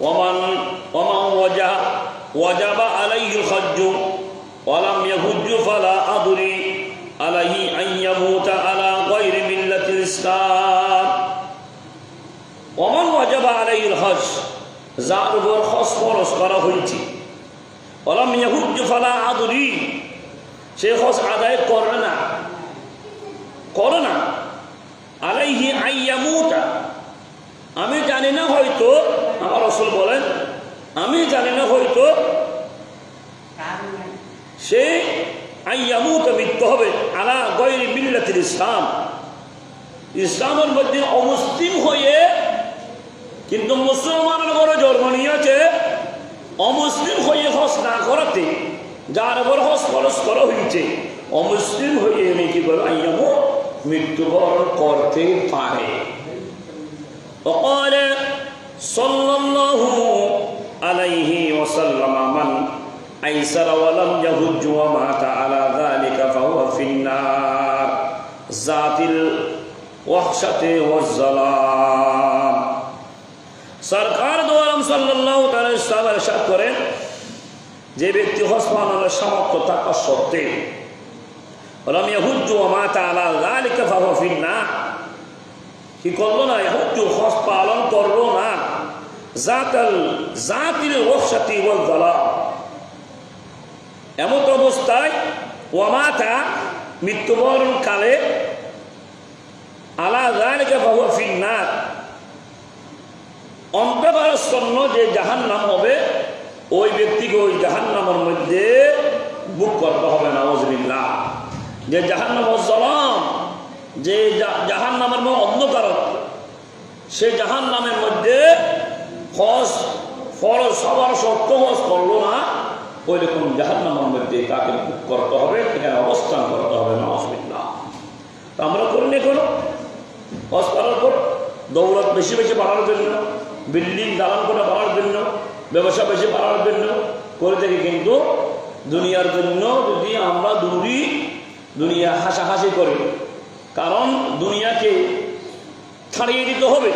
Oman ওয়াজাবা আলাইহিল হজ্জু ওয়া লাম ইয়াহুজ্জু ফালা আদরি আলাইহি আন ইয়ামুতা আলা গায়রি মিল্লাতিল ইসলাম। ওমান ওয়াজাবা আলাইহিল হজ, যার উপর হজ ফরজ করা হয়েছে, ওয়া লাম ইয়াহুজ্জু ফালা আদরি, সে হজ আদায় করে না আলাইহি আন ইয়ামুতা, আমি জানি না হয়তো, আমার রাসূল বলেন আমি জানি না হয়তো সে আন ইয়ামুতা মৃত্যু হবে আলা গায়রি মিল্লাতিল ইসলাম, ইসলামের মধ্যে অমুসলিম হয়ে, কিন্তু মুসলমানের ঘরে জন্ম নিয়েছে, অমুসলিম হয়ে হজ না করাতে যার উপর হজ ফরজ করা হয়েছে অমুসলিম হয়ে এনে কি বলে আইয়ামু মৃত্যুবরণ করতে পারে। وقال صلى الله عليه وسلم من أيسر ولم يهج ومات على ذلك فهو في النار ذات الوحشة والظلام। সরকার দো আলম সাল্লাল্লাহু তাআলা ইসলামের ইরশাদ করেন, যে ব্যক্তি হজ পালনের সামর্থ্য থাকা সত্ত্বেও ওয়ালাম ইয়াহুজ্জু ওয়া মাতা আলা যালিকা ফাহুয়া ফিন্নার, কি করলো না, ইয়াহুজ্জু হজ পালন করলো না, জাতিল ওয়াহশাতি ওয়াল যালাম, এমত অবস্থায় ওয়া মাতা মৃত্যুবরণ কালে আলা যালিকা ফাহুয়া ফিন্নার, অন্তরাচ্ছন্ন যে জাহান্নাম হবে ওই ব্যক্তিকে ওই জাহান্নামের মধ্যে বুক করতে হবে। নাউযুবিল্লাহ। যে জাহান্নাম ওয়াজ্জালাম, যে জাহান্নামের মধ্যে অন্ধকার, সেই জাহান্নামের মধ্যে হজ ফরজ হওয়ার সত্ত্বেও হজ করলো না, ওই রকম জাহান্নামের মধ্যে তাকে বুক করতে হবে, এখানে অবস্থান করতে হবে। নাউযুবিল্লাহ। তো আমরা করি না কোনো হজ করার পর দৌলত বেশি বেশি বাড়ার জন্য, বিল্ডিং দালান করে বাড়ার জন্য, ব্যবসা বেশি বাড়ার জন্য করে থাকি, কিন্তু দুনিয়ার জন্য যদি আমরা দৌড়ি, দুনিয়া হাসাহাসি করি, কারণ দুনিয়াকে ছাড়িয়ে দিতে হবে।